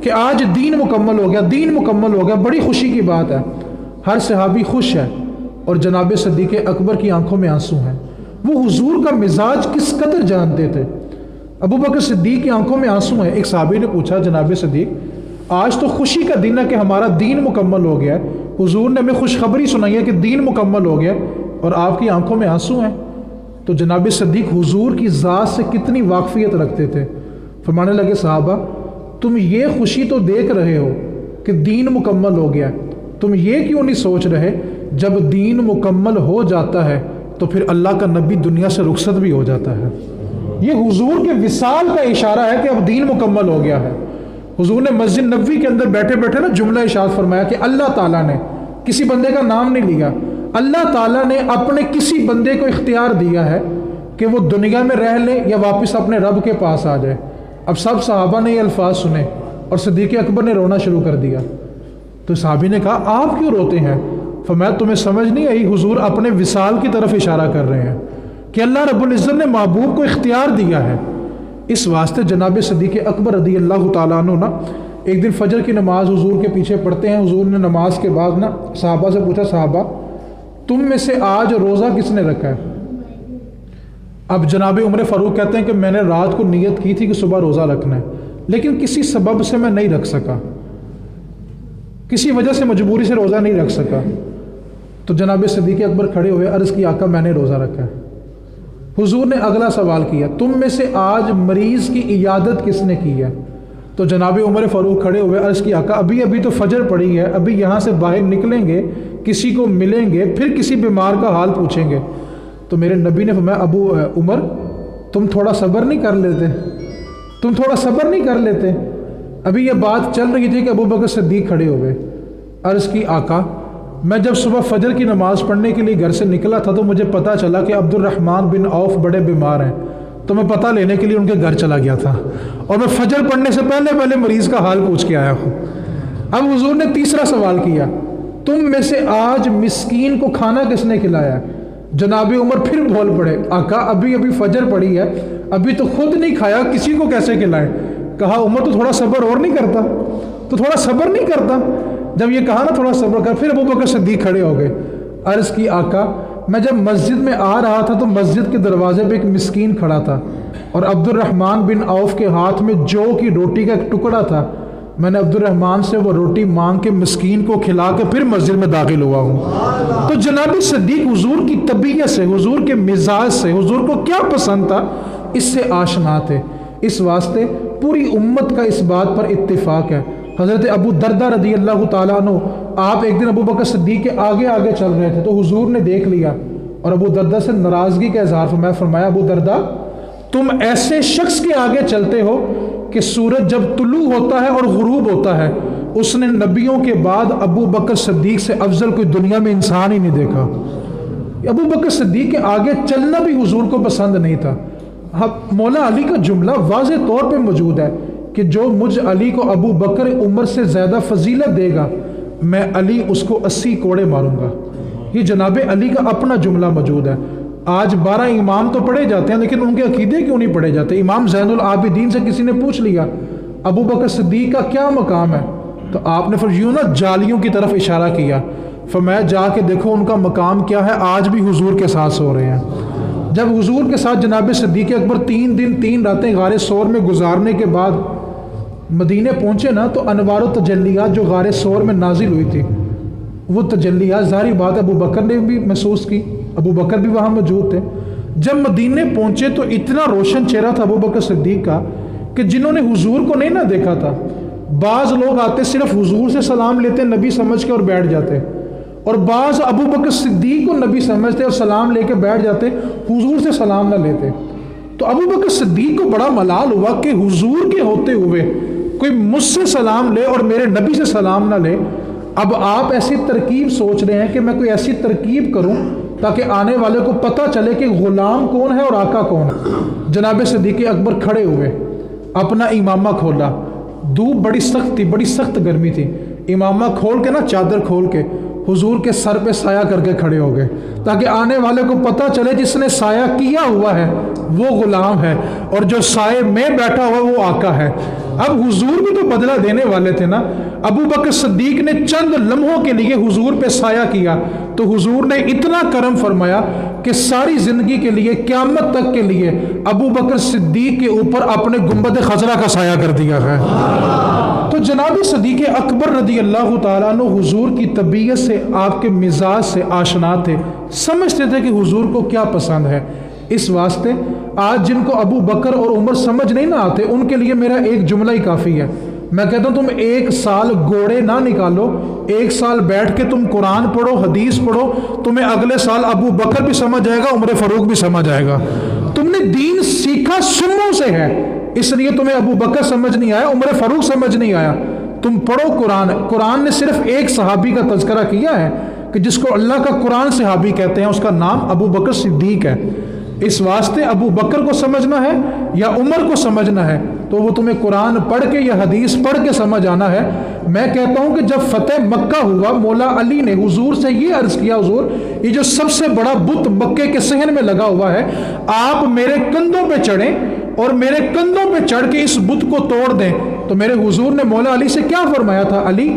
کہ آج دین مکمل ہو گیا، دین مکمل ہو گیا، بڑی خوشی کی بات ہے۔ ہر صحابی خوش ہے، اور جناب صدیق اکبر کی آنکھوں میں آنسو ہیں۔ وہ حضور کا مزاج کس قدر جانتے تھے۔ ابو بکر صدیق کی آنکھوں میں آنسو ہیں۔ ایک صحابی نے پوچھا، جناب صدیق آج تو خوشی کا دن ہے کہ ہمارا دین مکمل ہو گیا ہے، حضور نے ہمیں خوشخبری سنائی ہے کہ دین مکمل ہو گیا اور آپ کی آنکھوں میں آنسو ہیں۔ تو جناب صدیق حضور کی ذات سے کتنی واقفیت رکھتے تھے۔ فرمانے لگے، صحابہ تم یہ خوشی تو دیکھ رہے ہو کہ دین مکمل ہو گیا، تم یہ کیوں نہیں سوچ رہے جب دین مکمل ہو جاتا ہے تو پھر اللہ کا نبی دنیا سے رخصت بھی ہو جاتا ہے۔ یہ حضور کے وصال کا اشارہ ہے کہ اب دین مکمل ہو گیا ہے۔ حضور نے مسجد نبوی کے اندر بیٹھے بیٹھے نا جملہ ارشاد فرمایا کہ اللہ تعالیٰ نے، کسی بندے کا نام نہیں لیا، اللہ تعالیٰ نے اپنے کسی بندے کو اختیار دیا ہے کہ وہ دنیا میں رہ لے یا واپس اپنے رب کے پاس آ جائے۔ اب سب صحابہ نے یہ الفاظ سنے اور صدیق اکبر نے رونا شروع کر دیا۔ تو صحابی نے کہا، آپ کیوں روتے ہیں؟ فرمایا، تمہیں سمجھ نہیں آئی؟ حضور اپنے وصال کی طرف اشارہ کر رہے ہیں کہ اللہ رب العزت نے محبوب کو اختیار دیا ہے۔ اس واسطے جناب صدیق اکبر رضی اللہ تعالیٰ عنہ نا ایک دن فجر کی نماز حضور کے پیچھے پڑھتے ہیں۔ حضور نے نماز کے بعد نا صحابہ سے پوچھا، صحابہ تم میں سے آج روزہ کس نے رکھا ہے؟ اب جناب عمر فاروق کہتے ہیں کہ میں نے رات کو نیت کی تھی کہ صبح روزہ رکھنا ہے، لیکن کسی سبب سے میں نہیں رکھ سکا، کسی وجہ سے مجبوری سے روزہ نہیں رکھ سکا۔ تو جناب صدیق اکبر کھڑے ہوئے، عرض کی، آقا میں نے روزہ رکھا ہے۔ حضور نے اگلا سوال کیا، تم میں سے آج مریض کی عیادت کس نے کی ہے؟ تو جناب عمر فاروق کھڑے ہوئے، عرض کی، آقا ابھی تو فجر پڑی ہے، ابھی یہاں سے باہر نکلیں گے، کسی کو ملیں گے، پھر کسی بیمار کا حال پوچھیں گے۔ تو میرے نبی نے فرمایا، ابو عمر تم تھوڑا صبر نہیں کر لیتے؟ تم تھوڑا صبر نہیں کر لیتے؟ ابھی یہ بات چل رہی تھی کہ ابو بکر صدیق کھڑے ہوئے، عرض کی، آقا میں جب صبح فجر کی نماز پڑھنے کے لیے گھر سے نکلا تھا تو مجھے پتہ چلا کہ عبد الرحمن بن عوف بڑے بیمار ہیں، تو میں پتہ لینے کے لیے ان کے گھر چلا گیا تھا، اور میں فجر پڑھنے سے پہلے مریض کا حال پوچھ کے آیا ہوں۔ اب حضور نے تیسرا سوال کیا، تم میں سے آج مسکین کو کھانا کس نے کھلایا؟ جناب عمر پھر بول پڑے، آقا ابھی فجر پڑی ہے، ابھی تو خود نہیں کھایا، کسی کو کیسے کھلائیں؟ کہا، عمر تو تھوڑا صبر اور نہیں کرتا؟ تو تھوڑا صبر نہیں کرتا؟ جب یہ کہا نا تھوڑا صبر کر، پھر ابو بکر صدیق کھڑے ہو گئے، عرض کی، آقا میں جب مسجد میں آ رہا تھا تو مسجد کے دروازے پہ ایک مسکین کھڑا تھا اور عبد الرحمن بن عوف کے ہاتھ میں جو کی روٹی کا ایک ٹکڑا تھا. میں نے عبد الرحمن سے وہ روٹی مانگ کے مسکین کو کھلا کے پھر مسجد میں داخل ہوا ہوں. تو جناب صدیق حضور کی طبیعت سے، حضور کے مزاج سے، حضور کو کیا پسند تھا، اس سے آشنا تھے. اس واسطے پوری امت کا اس بات پر اتفاق ہے. حضرت ابو دردہ رضی اللہ تعالیٰ عنہ، آپ ایک دن ابو بکر صدیق کے آگے آگے چل رہے تھے تو حضور نے دیکھ لیا اور ابو دردہ سے ناراضگی کا اظہار فرمایا ابو دردہ تم ایسے شخص کے آگے چلتے ہو کہ سورج جب طلوع ہوتا ہے اور غروب ہوتا ہے. اس نے نبیوں کے بعد ابو بکر صدیق سے افضل کوئی دنیا میں انسان ہی نہیں دیکھا. ابو بکر صدیق کے آگے چلنا بھی حضور کو پسند نہیں تھا. مولا علی کا جملہ واضح طور پہ موجود ہے کہ جو مجھ علی کو ابو بکر عمر سے زیادہ فضیلت دے گا میں علی اس کو 80 کوڑے ماروں گا. یہ جناب علی کا اپنا جملہ موجود ہے. آج 12 امام تو پڑھے جاتے ہیں لیکن ان کے عقیدے کیوں نہیں پڑھے جاتے؟ امام زین العابدین سے کسی نے پوچھ لیا ابو بکر صدیق کا کیا مقام ہے، تو آپ نے پھر یوں نا جالیوں کی طرف اشارہ کیا، فرمایا جا کے دیکھو ان کا مقام کیا ہے. آج بھی حضور کے ساتھ سو رہے ہیں. جب حضور کے ساتھ جناب صدیق اکبر 3 دن 3 راتیں غار ثور میں گزارنے کے بعد مدینے پہنچے نا تو انوار و تجلیات جو غار ثور میں نازل ہوئی تھی وہ تجلیات ظاہری بات ابو بکر نے بھی محسوس کی، ابو بکر بھی وہاں موجود تھے. جب مدینے پہنچے تو اتنا روشن چہرہ تھا ابو بکر صدیق کا کہ جنہوں نے حضور کو نہیں نہ دیکھا تھا، بعض لوگ آتے صرف حضور سے سلام لیتے نبی سمجھ کے اور بیٹھ جاتے، اور بعض ابو بکر صدیق کو نبی سمجھتے اور سلام لے کے بیٹھ جاتے، حضور سے سلام نہ لیتے. تو ابو بکر صدیق کو بڑا ملال ہوا کہ حضور کے ہوتے ہوئے کوئی مجھ سے سلام لے اور میرے نبی سے سلام نہ لے. اب آپ ایسی ترکیب سوچ رہے ہیں کہ میں کوئی ایسی ترکیب کروں تاکہ آنے والے کو پتہ چلے کہ غلام کون ہے اور آقا کون ہے. جناب صدیق اکبر کھڑے ہوئے، اپنا امامہ کھولا. دھوپ بڑی سخت تھی، بڑی سخت گرمی تھی. امامہ کھول کے نا چادر کھول کے حضور کے سر پہ سایہ کر کے کھڑے ہو گئے تاکہ آنے والے کو پتہ چلے جس نے سایہ کیا ہوا ہے وہ غلام ہے اور جو سائے میں بیٹھا ہوا وہ آقا ہے. اب حضور بھی تو بدلہ دینے والے تھے نا. ابو بکر صدیق نے چند لمحوں کے لیے حضور پہ سایہ کیا تو حضور نے اتنا کرم فرمایا کہ ساری زندگی کے لیے قیامت تک کے لیے ابو بکر صدیق کے اوپر اپنے گنبد خضرا کا سایہ کر دیا ہے. تو جناب صدیق اکبر رضی اللہ تعالیٰ عنہ حضور کی طبیعت سے، آپ کے مزاج سے آشنا تھے، سمجھتے تھے کہ حضور کو کیا پسند ہے. اس واسطے آج جن کو ابو بکر اور عمر سمجھ نہیں نہ آتے ان کے لیے میرا ایک جملہ ہی کافی ہے. میں کہتا ہوں تم 1 سال گھوڑے نہ نکالو، 1 سال بیٹھ کے تم قرآن پڑھو، حدیث پڑھو، تمہیں اگلے سال ابو بکر بھی سمجھ آئے گا، عمر فاروق بھی سمجھ آئے گا. تم نے دین سیکھا سنوں سے ہے، اس لیے تمہیں ابو بکر سمجھ نہیں آیا، عمر فاروق سمجھ نہیں آیا. تم پڑھو قرآن. قرآن نے صرف ایک صحابی کا تذکرہ کیا ہے کہ جس کو اللہ کا قرآن صحابی کہتے ہیں، اس کا نام ابو بکر صدیق ہے. اس واسطے ابو بکر کو سمجھنا ہے یا عمر کو سمجھنا ہے تو وہ تمہیں قرآن پڑھ کے یا حدیث پڑھ کے سمجھ آنا ہے. میں کہتا ہوں کہ جب فتح مکہ ہوا مولا علی نے حضور سے یہ عرض کیا حضور یہ جو سب سے بڑا بت مکے کے صحن میں لگا ہوا ہے آپ میرے کندھوں پہ چڑھیں اور میرے کندھوں پہ چڑھ کے اس بت کو توڑ دیں. تو میرے حضور نے مولا علی سے کیا فرمایا تھا؟ علی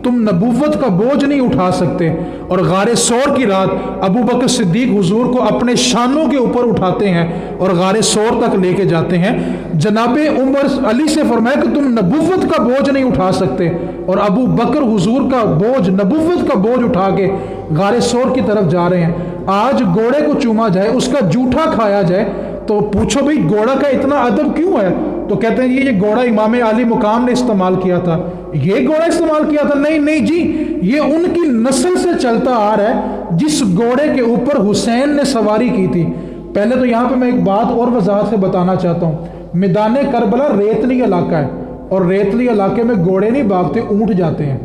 تم نبوت کا بوجھ نہیں اٹھا سکتے. اور غار ثور کی رات ابو بکر صدیق حضور کو اپنے شانوں کے اوپر اٹھاتے ہیں اور غار ثور تک لے کے جاتے ہیں. جناب عمر علی سے فرمایا کہ تم نبوت کا بوجھ نہیں اٹھا سکتے اور ابو بکر حضور کا بوجھ، نبوت کا بوجھ اٹھا کے غار ثور کی طرف جا رہے ہیں. آج گھوڑے کو چوما جائے، اس کا جوٹھا کھایا جائے تو پوچھو بھئی گھوڑا کا اتنا ادب کیوں ہے؟ تو کہتے ہیں یہ گھوڑا امام علی مقام نے استعمال کیا تھا، یہ گھوڑا استعمال کیا تھا. نہیں جی، یہ ان کی نسل سے چلتا آ رہا ہے جس گھوڑے کے اوپر حسین نے سواری کی تھی. پہلے تو یہاں پہ میں ایک بات اور وضاحت سے بتانا چاہتا ہوں. میدان کربلا ریتلی علاقہ ہے اور ریتلی علاقے میں گھوڑے نہیں بھاگتے، اونٹ جاتے ہیں.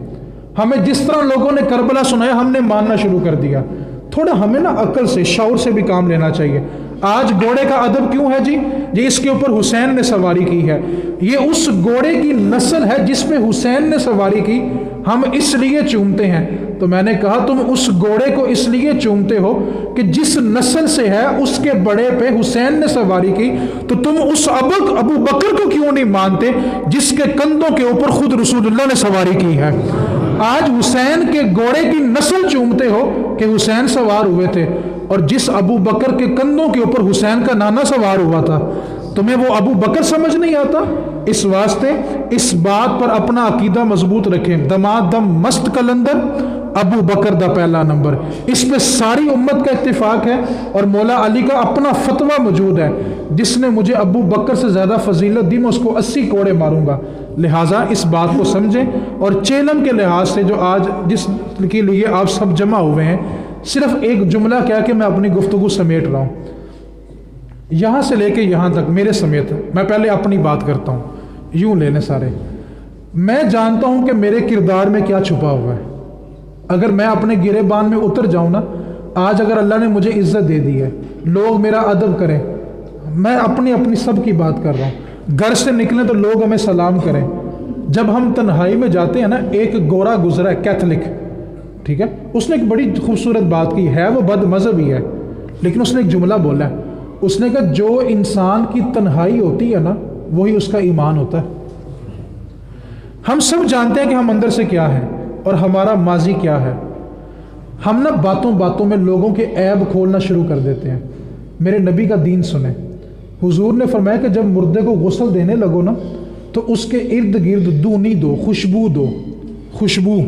ہمیں جس طرح لوگوں نے کربلا سنایا ہم نے ماننا شروع کر دیا. تھوڑا ہمیں نا عقل سے، شعور سے بھی کام لینا چاہیے. آج گھوڑے کا ادب کیوں ہے جی اس کے اوپر حسین نے سواری کی ہے. یہ اس گھوڑے کی نسل ہے جس پہ حسین نے سواری کی، ہم اس لیے چومتے ہیں. تو میں نے کہا تم اس گھوڑے کو اس لیے چومتے ہو کہ جس نسل سے ہے اس کے بڑے پہ حسین نے سواری کی، تو تم اس ابو بکر کو کیوں نہیں مانتے جس کے کندھوں کے اوپر خود رسول اللہ نے سواری کی ہے. آج حسین کے گھوڑے کی نسل چومتے ہو کہ حسین سوار ہوئے تھے. اور جس ابو بکر کے کندھوں کے اوپر حسین کا نانا سوار ہوا تھا تمہیں وہ ابو بکر سمجھ نہیں آتا؟ اس واسطے اس بات پر اپنا عقیدہ مضبوط رکھیں، دمادم مست کلندر ابو بکر دا پہلا نمبر، اس پہ ساری امت کا اتفاق ہے، اور مولا علی کا اپنا فتویٰ موجود ہے، جس نے مجھے ابو بکر سے زیادہ فضیلت دی میں اس کو 80 کوڑے ماروں گا۔ لہٰذا اس بات کو سمجھیں، اور چیلم کے لحاظ سے جو آج جس کے لیے آپ سب جمع ہوئے ہیں، صرف ایک جملہ کیا کہ میں اپنی گفتگو سمیٹ رہا ہوں، یہاں سے لے کے یہاں تک میرے سمیت، میں پہلے اپنی بات کرتا ہوں، یوں لینے سارے۔ میں جانتا ہوں کہ میرے کردار میں کیا چھپا ہوا ہے، اگر میں اپنے گریبان میں اتر جاؤں نا، آج اگر اللہ نے مجھے عزت دے دی ہے، لوگ میرا ادب کریں، میں اپنی سب کی بات کر رہا ہوں، گھر سے نکلیں تو لوگ ہمیں سلام کریں، جب ہم تنہائی میں جاتے ہیں نا، ایک گورا گزرا ہے کیتھولک، ٹھیک ہے، اس نے ایک بڑی خوبصورت بات کی ہے، وہ بد مذہبی ہے، لیکن اس نے ایک جملہ بولا ہے، اس نے کہا جو انسان کی تنہائی ہوتی ہے نا وہی اس کا ایمان ہوتا ہے۔ ہم سب جانتے ہیں کہ ہم اندر سے کیا ہے اور ہمارا ماضی کیا ہے، ہم نا باتوں باتوں میں لوگوں کے عیب کھولنا شروع کر دیتے ہیں۔ میرے نبی کا دین سنیں، حضور نے فرمایا کہ جب مردے کو غسل دینے لگو نا تو اس کے ارد گرد دونی دو، خوشبو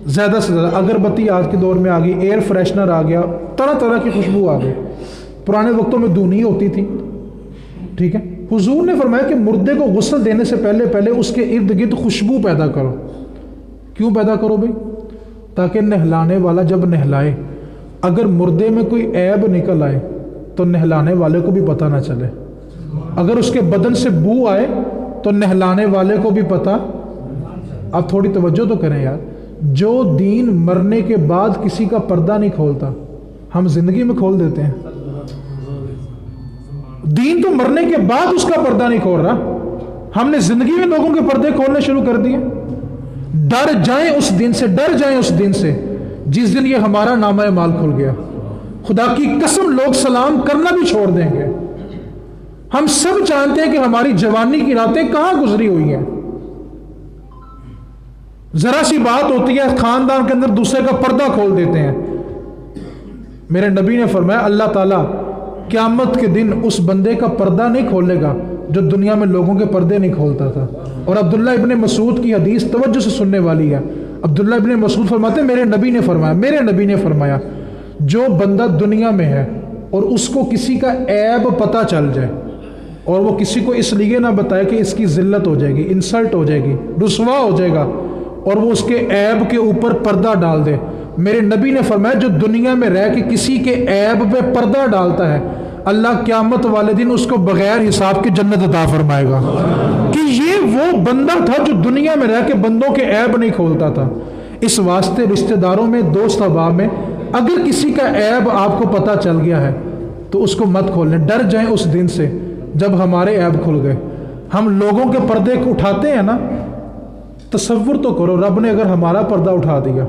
زیادہ سے زیادہ، اگربتی آج کے دور میں آ گئی، ایئر فریشنر آ گیا، طرح طرح کی خوشبو آ گئی، پرانے وقتوں میں دونی ہوتی تھی، ٹھیک ہے۔ حضور نے فرمایا کہ مردے کو غسل دینے سے پہلے اس کے ارد گرد خوشبو پیدا کرو۔ کیوں پیدا کرو بھائی؟ تاکہ نہلانے والا جب نہلائے، اگر مردے میں کوئی عیب نکل آئے تو نہلانے والے کو بھی پتہ نہ چلے، اگر اس کے بدن سے بو آئے تو نہلانے والے کو بھی پتہ۔ آپ تھوڑی توجہ تو کریں یار، جو دین مرنے کے بعد کسی کا پردہ نہیں کھولتا، ہم زندگی میں کھول دیتے ہیں۔ دین تو مرنے کے بعد اس کا پردہ نہیں کھول رہا، ہم نے زندگی میں لوگوں کے پردے کھولنے شروع کر دیے۔ ڈر جائیں اس دن سے جس دن یہ ہمارا نامہ اعمال کھل گیا، خدا کی قسم لوگ سلام کرنا بھی چھوڑ دیں گے۔ ہم سب جانتے ہیں کہ ہماری جوانی کی راتیں کہاں گزری ہوئی ہیں، ذرا سی بات ہوتی ہے خاندان کے اندر دوسرے کا پردہ کھول دیتے ہیں۔ میرے نبی نے فرمایا اللہ تعالیٰ قیامت کے دن اس بندے کا پردہ نہیں کھولے گا جو دنیا میں لوگوں کے پردے نہیں کھولتا تھا۔ اور عبداللہ ابن مسعود کی حدیث توجہ سے سننے والی ہے، عبداللہ ابن مسعود فرماتے ہیں میرے نبی نے فرمایا جو بندہ دنیا میں ہے اور اس کو کسی کا عیب پتہ چل جائے اور وہ کسی کو اس لیے نہ بتائے کہ اس کی ذلت ہو جائے گی، انسلٹ ہو جائے گی، رسوا ہو جائے گا، اور وہ اس کے عیب کے اوپر پردہ ڈال دے، میرے نبی نے فرمایا جو دنیا میں رہ کے کسی کے عیب پہ پردہ ڈالتا ہے، اللہ قیامت والے دن اس کو بغیر حساب کے جنت عطا فرمائے گا۔ کہ یہ وہ بندہ تھا جو دنیا میں رہ کے بندوں کے عیب نہیں کھولتا تھا۔ اس واسطے رشتہ داروں میں، دوست احباب میں اگر کسی کا عیب آپ کو پتہ چل گیا ہے تو اس کو مت کھولنے، ڈر جائیں اس دن سے جب ہمارے عیب کھل گئے۔ ہم لوگوں کے پردے کو اٹھاتے ہیں نا، تصور تو کرو رب نے اگر ہمارا پردہ اٹھا دیا،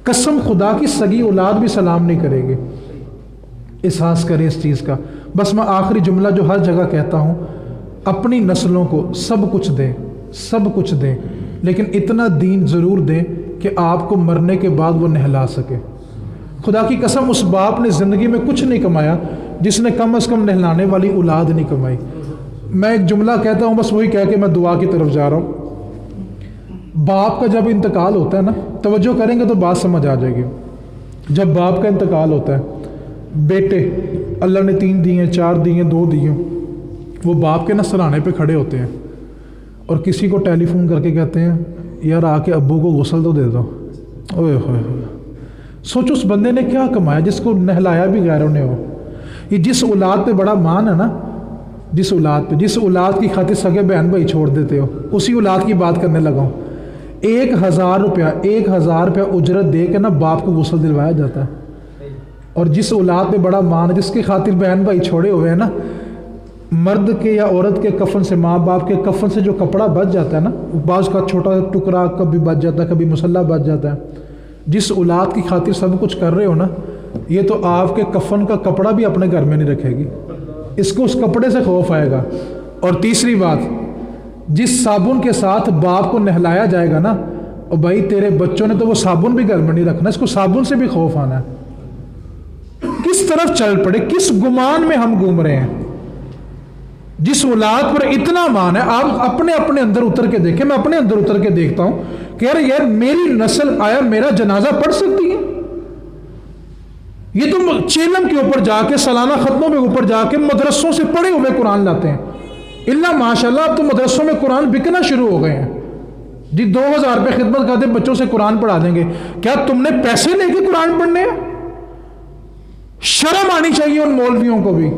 قسم خدا کی سگی اولاد بھی سلام نہیں کرے گی۔ احساس کریں اس چیز کا۔ بس میں آخری جملہ جو ہر جگہ کہتا ہوں، اپنی نسلوں کو سب کچھ دیں، لیکن اتنا دین ضرور دیں کہ آپ کو مرنے کے بعد وہ نہلا سکے۔ خدا کی قسم اس باپ نے زندگی میں کچھ نہیں کمایا جس نے کم از کم نہلانے والی اولاد نہیں کمائی۔ میں ایک جملہ کہتا ہوں، بس وہی کہہ کے میں دعا کی طرف جا رہا ہوں۔ باپ کا جب انتقال ہوتا ہے نا، توجہ کریں گے تو بات سمجھ آ جائے گی۔ جب باپ کا انتقال ہوتا ہے، بیٹے اللہ نے 3 دیے، 4 دیے، 2 دیے، وہ باپ کے نا سرانے پہ کھڑے ہوتے ہیں اور کسی کو ٹیلی فون کر کے کہتے ہیں یار آ کے ابو کو غسل تو دے دو۔ اوئے ہوئے، سوچو اس بندے نے کیا کمایا جس کو نہلایا بھی غیروں نے ہو۔ یہ جس اولاد پہ بڑا مان ہے نا، جس اولاد کی خاطر سگے بہن بھائی چھوڑ دیتے ہو، اسی اولاد کی بات کرنے لگا ہوں۔ 1000 روپیہ اجرت دے کے نا باپ کو غسل دلوایا جاتا ہے، اور جس اولاد پہ بڑا مان ہے، جس کی خاطر بہن بھائی چھوڑے ہوئے ہیں نا، مرد کے یا عورت کے کفن سے، ماں باپ کے کفن سے جو کپڑا بچ جاتا ہے نا، بعض کا چھوٹا ٹکڑا کبھی بچ جاتا ہے، کبھی مسلح بچ جاتا ہے، جس اولاد کی خاطر سب کچھ کر رہے ہو نا، یہ تو آپ کے کفن کا کپڑا بھی اپنے گھر میں نہیں رکھے گی، اس کو اس کپڑے سے خوف آئے گا۔ اور تیسری بات، جس صابن کے ساتھ باپ کو نہلایا جائے گا نا، اور بھائی تیرے بچوں نے تو وہ صابن بھی گھر میں نہیں رکھنا، اس کو صابن سے بھی خوف آنا ہے۔ کس طرف چل پڑے، کس گمان میں ہم گھوم رہے ہیں، جس اولاد پر اتنا مان ہے. آپ اپنے اپنے اندر اتر کے دیکھیں. میں اپنے اندر اتر کے دیکھتا ہوں کہ یار میری نسل آیا میرا جنازہ پڑھ سکتی ہے؟ یہ تو چیلم کے اوپر جا کے سالانہ ختموں میں اوپر جا کے مدرسوں سے پڑھے ہوئے قرآن لاتے ہیں. اللہ ماشاءاللہ اب تو مدرسوں میں قرآن بکنا شروع ہو گئے ہیں. جی 2000 روپے خدمت کرتے بچوں سے قرآن پڑھا دیں گے. کیا تم نے پیسے لے کے قرآن پڑھنے ہیں؟ شرم آنی چاہیے ان مولویوں کو بھی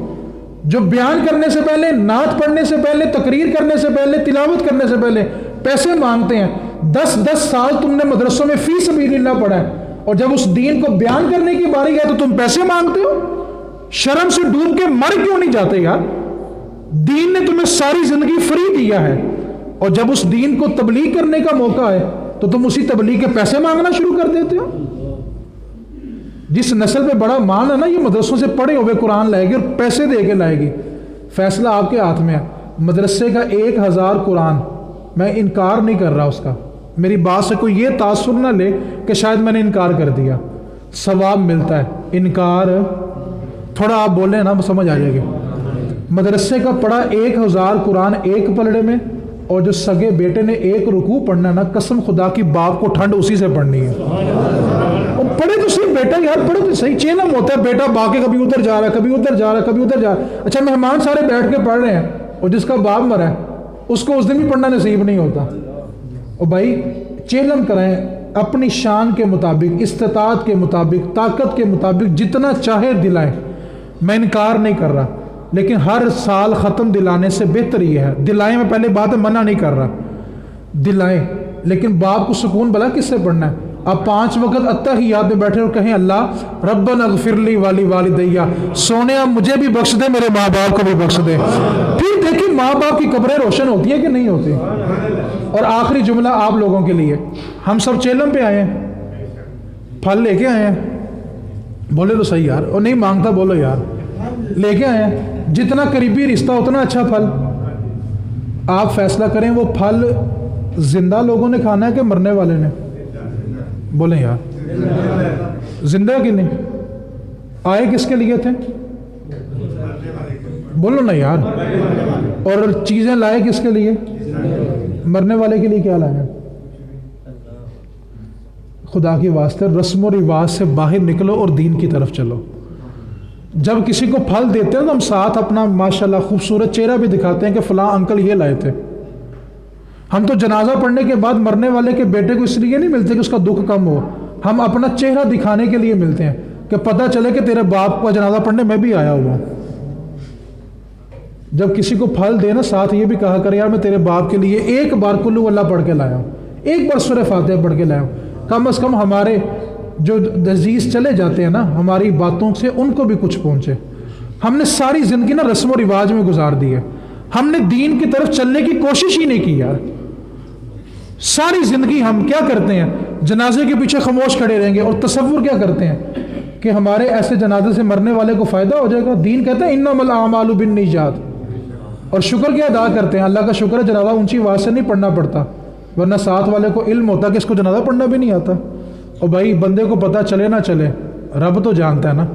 جو بیان کرنے سے پہلے، نعت پڑھنے سے پہلے، تقریر کرنے سے پہلے، تلاوت کرنے سے پہلے پیسے مانگتے ہیں. 10 سال تم نے مدرسوں میں فی سبیل اللہ پڑھا ہے، اور جب اس دین کو بیان کرنے کی باری ہے تو تم پیسے مانگتے ہو. شرم سے ڈوب کے مر کیوں نہیں جاتے یار؟ دین نے تمہیں ساری زندگی فری دیا ہے، اور جب اس دین کو تبلیغ کرنے کا موقع ہے تو تم اسی تبلیغ کے پیسے مانگنا شروع کر دیتے ہو. جس نسل پہ بڑا مان ہے نا، یہ مدرسوں سے پڑھے ہوئے قرآن لائے گی اور پیسے دے کے لائے گی. فیصلہ آپ کے ہاتھ میں ہے. مدرسے کا 1000 قرآن، میں انکار نہیں کر رہا اس کا، میری بات سے کوئی یہ تاثر نہ لے کہ شاید میں نے انکار کر دیا. ثواب ملتا ہے. انکار تھوڑا آپ بولیں نا سمجھ آ جائے گی. مدرسے کا پڑھا 1000 قرآن ایک پلڑے میں، اور جو سگے بیٹے نے ایک رکوع پڑھنا نا، قسم خدا کی باپ کو ٹھنڈ اسی سے پڑھنی ہے. اور پڑھے تو صحیح بیٹا، یار پڑھے تو صحیح. چیلم ہوتا ہے بیٹا با کے کبھی ادھر جا رہا ہے، کبھی ادھر جا رہا ہے، کبھی ادھر جا رہا ہے. اچھا مہمان سارے بیٹھ کے پڑھ رہے ہیں، اور جس کا باپ مرا ہے اس کو اس دن بھی پڑھنا نصیب نہیں ہوتا. اور بھائی چیلم کریں اپنی شان کے مطابق، استطاعت کے مطابق، طاقت کے مطابق جتنا چاہے دلائیں. میں انکار نہیں کر رہا، لیکن ہر سال ختم دلانے سے بہتر یہ ہے. دلائیں، میں پہلے بات منع نہیں کر رہا، دلائیں، لیکن باپ کو سکون بلا کس سے پڑھنا ہے؟ آپ 5 وقت اتحیات میں بیٹھے اور کہیں اللہ ربنا اغفر لی والی والدیہ، سونے اب مجھے بھی بخش دے، میرے ماں باپ کو بھی بخش دے. پھر دیکھیں ماں باپ کی قبریں روشن ہوتی ہیں کہ نہیں ہوتی. اور آخری جملہ آپ لوگوں کے لیے، ہم سب چیلم پہ آئے ہیں، پھل لے کے آئے ہیں. بولے تو صحیح یار، اور نہیں مانگتا بولو یار. لے کے آئے ہیں، جتنا قریبی رشتہ اتنا اچھا پھل. آپ فیصلہ کریں وہ پھل زندہ لوگوں نے کھانا ہے کہ مرنے والے نے؟ بولیں یار، زندہ کے لیے آئے کس کے لیے تھے؟ بولو نا یار. اور چیزیں لائے کس کے لیے؟ مرنے والے کے لیے. کیا لائے؟ خدا کی واسطے رسم و رواج سے باہر نکلو اور دین کی طرف چلو. جب کسی کو پھل دیتے ہیں تو ہم ساتھ اپنا ماشاءاللہ خوبصورت چہرہ بھی دکھاتے ہیں کہ فلاں انکل یہ لائے تھے. ہم تو جنازہ پڑھنے کے بعد مرنے والے کے بیٹے کو اس لیے نہیں ملتے کہ اس کا دکھ کم ہو، ہم اپنا چہرہ دکھانے کے لیے ملتے ہیں کہ پتہ چلے کہ تیرے باپ کا جنازہ پڑھنے میں بھی آیا ہوا ہوں. جب کسی کو پھل دینا ساتھ یہ بھی کہا کرے یار میں تیرے باپ کے لیے ایک بار کلو اللہ پڑھ کے لایا ہوں، ایک بار سورہ فاتحہ پڑھ کے لایا ہوں. کم از کم ہمارے جو عزیز چلے جاتے ہیں نا، ہماری باتوں سے ان کو بھی کچھ پہنچے. ہم نے ساری زندگی نا رسم و رواج میں گزار دی ہے، ہم نے دین کی طرف چلنے کی کوشش ہی نہیں کی یار. ساری زندگی ہم کیا کرتے ہیں؟ جنازے کے پیچھے خاموش کھڑے رہیں گے اور تصور کیا کرتے ہیں کہ ہمارے ایسے جنازے سے مرنے والے کو فائدہ ہو جائے گا. دین کہتا ہے انما الاعمال بالنیات. اور شکر کیا ادا کرتے ہیں؟ اللہ کا شکر ہے جنازہ اونچی آواز سے نہیں پڑھنا پڑتا، ورنہ ساتھ والے کو علم ہوتا کہ اس کو جنازہ پڑھنا بھی نہیں آتا. اور بھائی بندے کو پتہ چلے نہ چلے، رب تو جانتا ہے نا.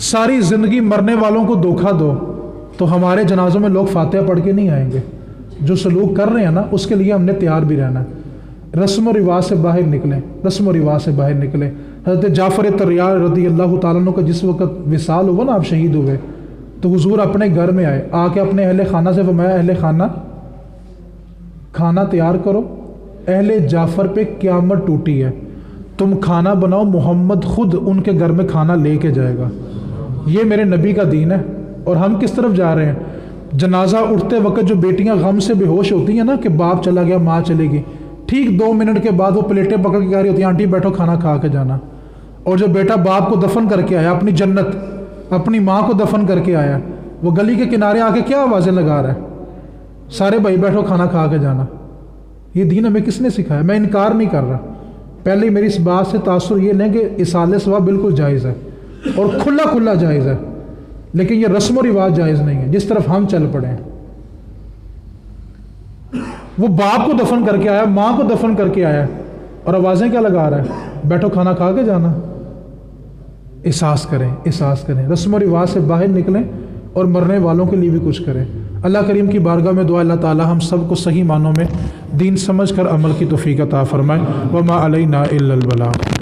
ساری زندگی مرنے والوں کو دھوکہ دو تو ہمارے جنازوں میں لوگ فاتحہ پڑھ کے نہیں آئیں گے. جو سلوک کر رہے ہیں نا اس کے لیے ہم نے تیار بھی رہنا ہے. رسم و رواج سے باہر نکلیں، رسم و رواج سے باہر نکلیں. حضرت جعفر طیار رضی اللہ تعالیٰ عنہ کا جس وقت وصال ہوا نا، آپ شہید ہوئے، تو حضور اپنے گھر میں آئے، آ کے اپنے اہل خانہ سے فرمایا اہل خانہ کھانا تیار کرو، اہل جعفر پہ قیامت ٹوٹی ہے، تم کھانا بناؤ، محمد خود ان کے گھر میں کھانا لے کے جائے گا. یہ میرے نبی کا دین ہے. اور ہم کس طرف جا رہے ہیں؟ جنازہ اٹھتے وقت جو بیٹیاں غم سے بے ہوش ہوتی ہیں نا کہ باپ چلا گیا ماں چلے گی، ٹھیک 2 منٹ کے بعد وہ پلیٹیں پکڑ کے کہہ رہی ہوتی ہیں آنٹی بیٹھو کھانا کھا کے جانا. اور جو بیٹا باپ کو دفن کر کے آیا، اپنی جنت اپنی ماں کو دفن کر کے آیا، وہ گلی کے کنارے آ کے کیا آوازیں لگا رہا ہے؟ سارے بھائی بیٹھو کھانا کھا کے جانا. یہ دین ہمیں کس نے سکھایا؟ میں انکار نہیں کر رہا، پہلے میری اس بات سے تاثر یہ لیں کہ اصالِ ثواب بالکل جائز ہے اور کھلا جائز ہے، لیکن یہ رسم و رواج جائز نہیں ہے جس طرف ہم چل پڑے ہیں. وہ باپ کو دفن کر کے آیا، ماں کو دفن کر کے آیا، اور آوازیں کیا لگا رہا ہے؟ بیٹھو کھانا کھا کے جانا. احساس کریں، رسم و رواج سے باہر نکلیں اور مرنے والوں کے لیے بھی کچھ کریں۔ اللہ کریم کی بارگاہ میں دعا، اللہ تعالی ہم سب کو صحیح معنوں میں دین سمجھ کر عمل کی توفیق عطا فرمائے۔ وما علینا الا البلاغ۔